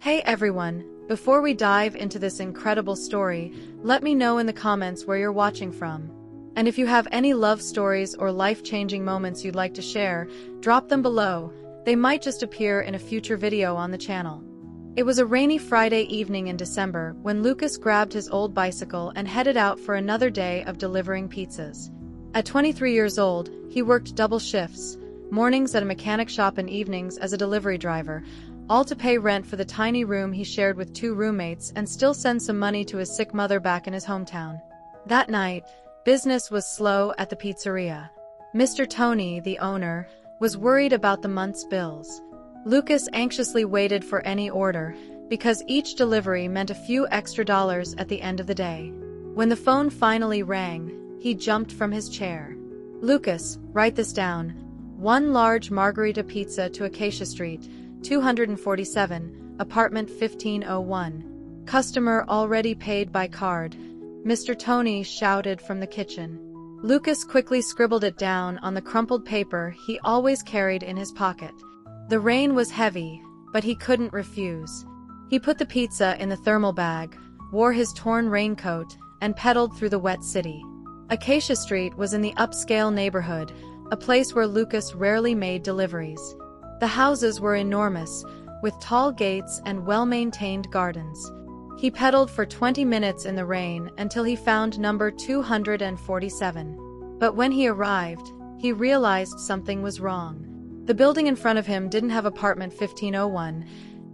Hey everyone, before we dive into this incredible story, let me know in the comments where you're watching from. And if you have any love stories or life-changing moments you'd like to share, drop them below. They might just appear in a future video on the channel. It was a rainy Friday evening in December when Lucas grabbed his old bicycle and headed out for another day of delivering pizzas. At 23 years old, he worked double shifts, mornings at a mechanic shop and evenings as a delivery driver, all to pay rent for the tiny room he shared with two roommates and still send some money to his sick mother back in his hometown. That night, business was slow at the pizzeria. Mr. Tony, the owner, was worried about the month's bills. Lucas anxiously waited for any order, because each delivery meant a few extra dollars at the end of the day. When the phone finally rang, he jumped from his chair. "Lucas, write this down. One large margarita pizza to Acacia Street, 247, apartment 1501. Customer already paid by card," Mr. Tony shouted from the kitchen. Lucas quickly scribbled it down on the crumpled paper he always carried in his pocket. The rain was heavy, but he couldn't refuse. He put the pizza in the thermal bag, wore his torn raincoat, and pedaled through the wet city. Acacia Street was in the upscale neighborhood, a place where Lucas rarely made deliveries. The houses were enormous, with tall gates and well-maintained gardens. He pedaled for 20 minutes in the rain until he found number 247. But when he arrived, he realized something was wrong. The building in front of him didn't have apartment 1501.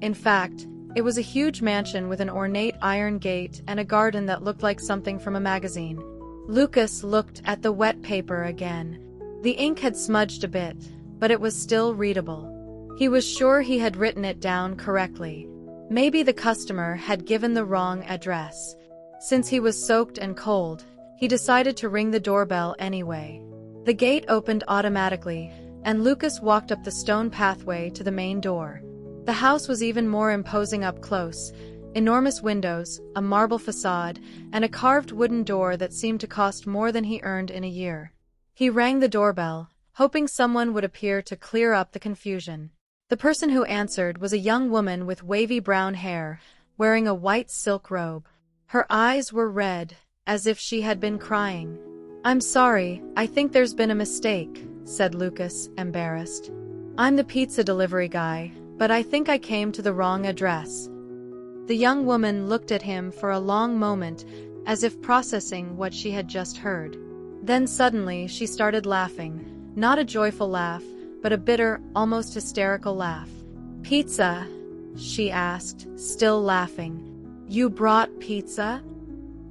In fact, it was a huge mansion with an ornate iron gate and a garden that looked like something from a magazine. Lucas looked at the wet paper again. The ink had smudged a bit, but it was still readable. He was sure he had written it down correctly. Maybe the customer had given the wrong address. Since he was soaked and cold, he decided to ring the doorbell anyway. The gate opened automatically, and Lucas walked up the stone pathway to the main door. The house was even more imposing up close. Enormous windows, a marble facade, and a carved wooden door that seemed to cost more than he earned in a year. He rang the doorbell, hoping someone would appear to clear up the confusion. The person who answered was a young woman with wavy brown hair, wearing a white silk robe. Her eyes were red, as if she had been crying. "I'm sorry, I think there's been a mistake," said Lucas, embarrassed. "I'm the pizza delivery guy, but I think I came to the wrong address." The young woman looked at him for a long moment, as if processing what she had just heard. Then suddenly she started laughing, not a joyful laugh, but a bitter, almost hysterical laugh. "Pizza?" she asked, still laughing. "You brought pizza?"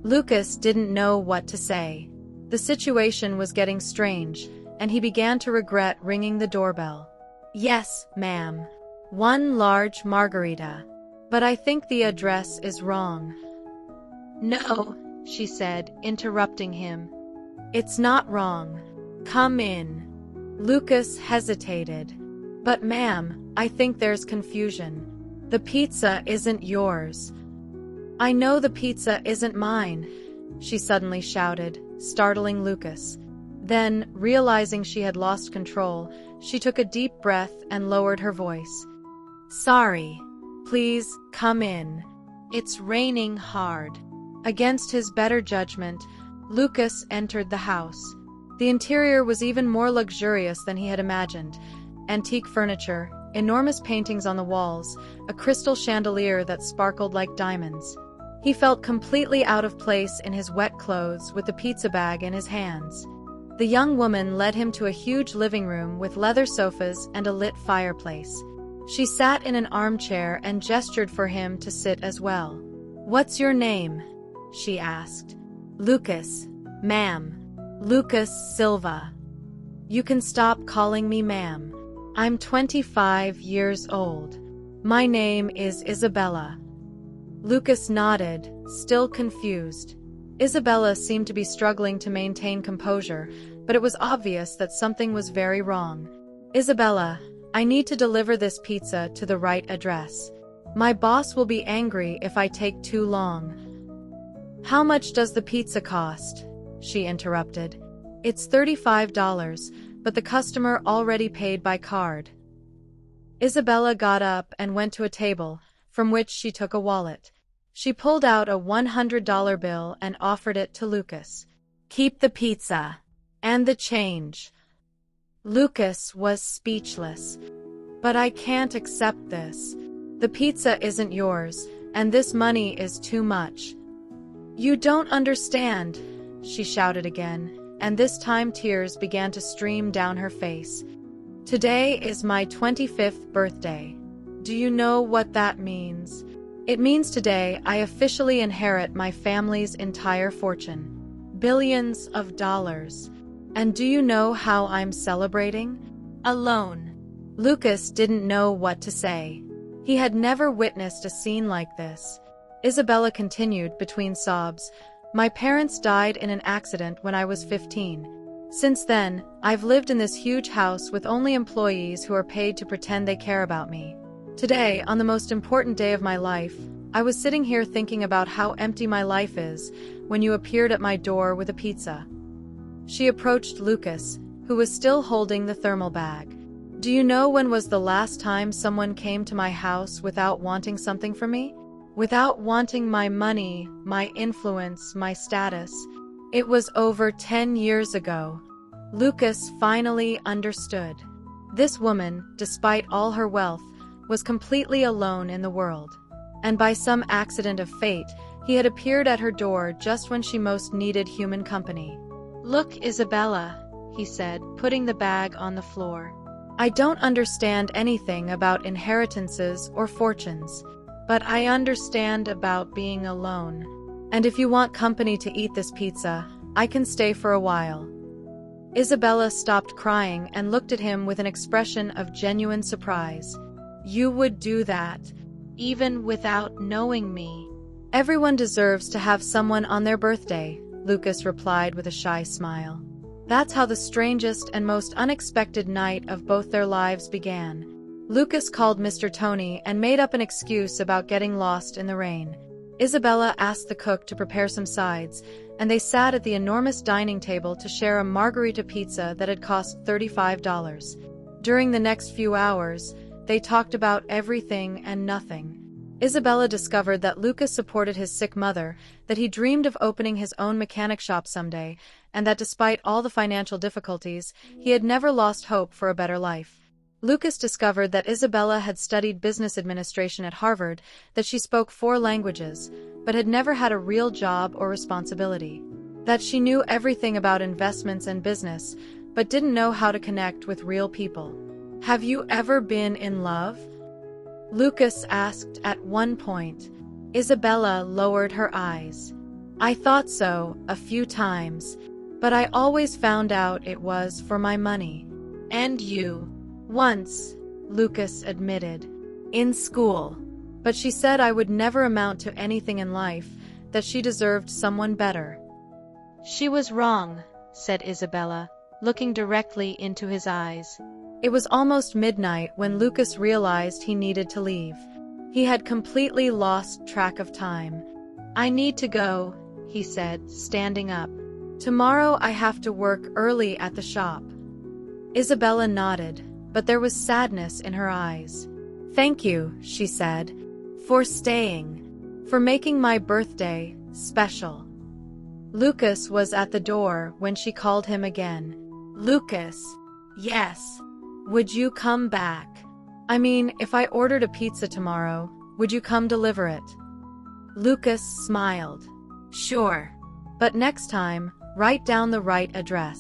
Lucas didn't know what to say. The situation was getting strange, and he began to regret ringing the doorbell. "Yes, ma'am. One large margarita. But I think the address is wrong." "No," she said, interrupting him. "It's not wrong. Come in." Lucas hesitated. "But ma'am, I think there's confusion. The pizza isn't yours." "I know the pizza isn't mine," she suddenly shouted, startling Lucas. Then, realizing she had lost control, she took a deep breath and lowered her voice. "Sorry. Please, come in. It's raining hard." Against his better judgment, Lucas entered the house. The interior was even more luxurious than he had imagined. Antique furniture, enormous paintings on the walls, a crystal chandelier that sparkled like diamonds. He felt completely out of place in his wet clothes with the pizza bag in his hands. The young woman led him to a huge living room with leather sofas and a lit fireplace. She sat in an armchair and gestured for him to sit as well. "What's your name?" she asked. "Lucas, ma'am. Lucas Silva." "You can stop calling me ma'am. I'm 25 years old. My name is Isabella." Lucas nodded, still confused. Isabella seemed to be struggling to maintain composure, but it was obvious that something was very wrong. "Isabella, I need to deliver this pizza to the right address. My boss will be angry if I take too long." "How much does the pizza cost?" she interrupted. "It's $35, but the customer already paid by card." Isabella got up and went to a table, from which she took a wallet. She pulled out a $100 bill and offered it to Lucas. "Keep the pizza. And the change." Lucas was speechless. "But I can't accept this. The pizza isn't yours, and this money is too much." "You don't understand," she shouted again, and this time tears began to stream down her face. "Today is my 25th birthday. Do you know what that means? It means today I officially inherit my family's entire fortune. Billions of dollars. And do you know how I'm celebrating? Alone." Lucas didn't know what to say. He had never witnessed a scene like this. Isabella continued between sobs, "My parents died in an accident when I was 15. Since then, I've lived in this huge house with only employees who are paid to pretend they care about me. Today, on the most important day of my life, I was sitting here thinking about how empty my life is when you appeared at my door with a pizza." She approached Lucas, who was still holding the thermal bag. "Do you know when was the last time someone came to my house without wanting something from me? Without wanting my money, my influence, my status? It was over 10 years ago." Lucas finally understood. This woman, despite all her wealth, was completely alone in the world. And by some accident of fate, he had appeared at her door just when she most needed human company. "Look, Isabella," he said, putting the bag on the floor. "I don't understand anything about inheritances or fortunes, but I understand about being alone. And if you want company to eat this pizza, I can stay for a while." Isabella stopped crying and looked at him with an expression of genuine surprise. "You would do that, even without knowing me?" "Everyone deserves to have someone on their birthday," Lucas replied with a shy smile. That's how the strangest and most unexpected night of both their lives began. Lucas called Mr. Tony and made up an excuse about getting lost in the rain. Isabella asked the cook to prepare some sides, and they sat at the enormous dining table to share a margarita pizza that had cost $35. During the next few hours, they talked about everything and nothing. Isabella discovered that Lucas supported his sick mother, that he dreamed of opening his own mechanic shop someday, and that despite all the financial difficulties, he had never lost hope for a better life. Lucas discovered that Isabella had studied business administration at Harvard, that she spoke 4 languages, but had never had a real job or responsibility. That she knew everything about investments and business, but didn't know how to connect with real people. "Have you ever been in love?" Lucas asked at one point. Isabella lowered her eyes. "I thought so, a few times, but I always found out it was for my money." "And you?" "Once," Lucas admitted. "In school. But she said I would never amount to anything in life, that she deserved someone better." "She was wrong," said Isabella, looking directly into his eyes. It was almost midnight when Lucas realized he needed to leave. He had completely lost track of time. "I need to go," he said, standing up. "Tomorrow I have to work early at the shop." Isabella nodded, but there was sadness in her eyes. "Thank you," she said, "for staying, for making my birthday special." Lucas was at the door when she called him again. "Lucas." "Yes." "Would you come back? I mean, if I ordered a pizza tomorrow, would you come deliver it?" Lucas smiled. "Sure. But next time, write down the right address."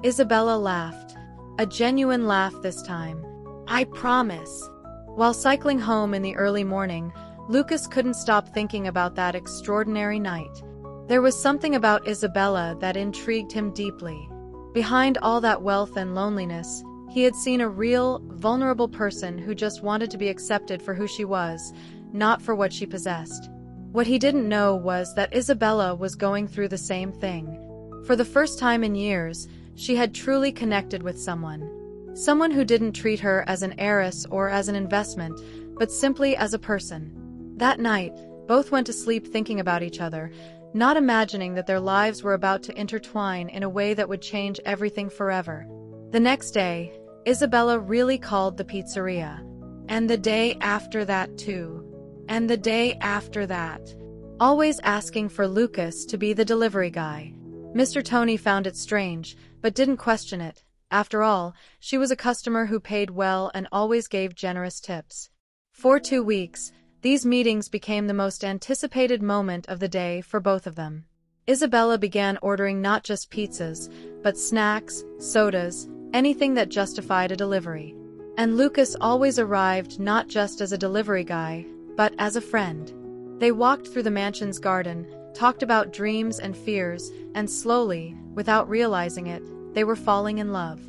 Isabella laughed. A genuine laugh this time. "I promise." While cycling home in the early morning, Lucas couldn't stop thinking about that extraordinary night. There was something about Isabella that intrigued him deeply. Behind all that wealth and loneliness, he had seen a real, vulnerable person who just wanted to be accepted for who she was, not for what she possessed. What he didn't know was that Isabella was going through the same thing. For the first time in years, she had truly connected with someone. Someone who didn't treat her as an heiress or as an investment, but simply as a person. That night, both went to sleep thinking about each other, not imagining that their lives were about to intertwine in a way that would change everything forever. The next day, Isabella really called the pizzeria. And the day after that too. And the day after that. Always asking for Lucas to be the delivery guy. Mr. Tony found it strange, but didn't question it. After all, she was a customer who paid well and always gave generous tips. For 2 weeks, these meetings became the most anticipated moment of the day for both of them. Isabella began ordering not just pizzas, but snacks, sodas, anything that justified a delivery. And Lucas always arrived not just as a delivery guy, but as a friend. They walked through the mansion's garden, talked about dreams and fears, and slowly, without realizing it, they were falling in love.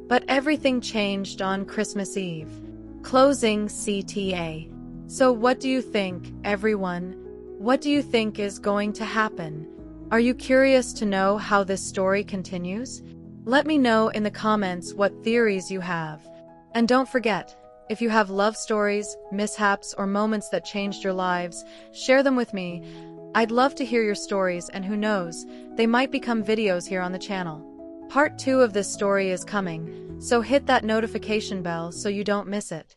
But everything changed on Christmas Eve. Closing CTA. So what do you think, everyone? What do you think is going to happen? Are you curious to know how this story continues? Let me know in the comments what theories you have. And don't forget, if you have love stories, mishaps, or moments that changed your lives, share them with me. I'd love to hear your stories, and who knows, they might become videos here on the channel. Part 2 of this story is coming, so hit that notification bell so you don't miss it.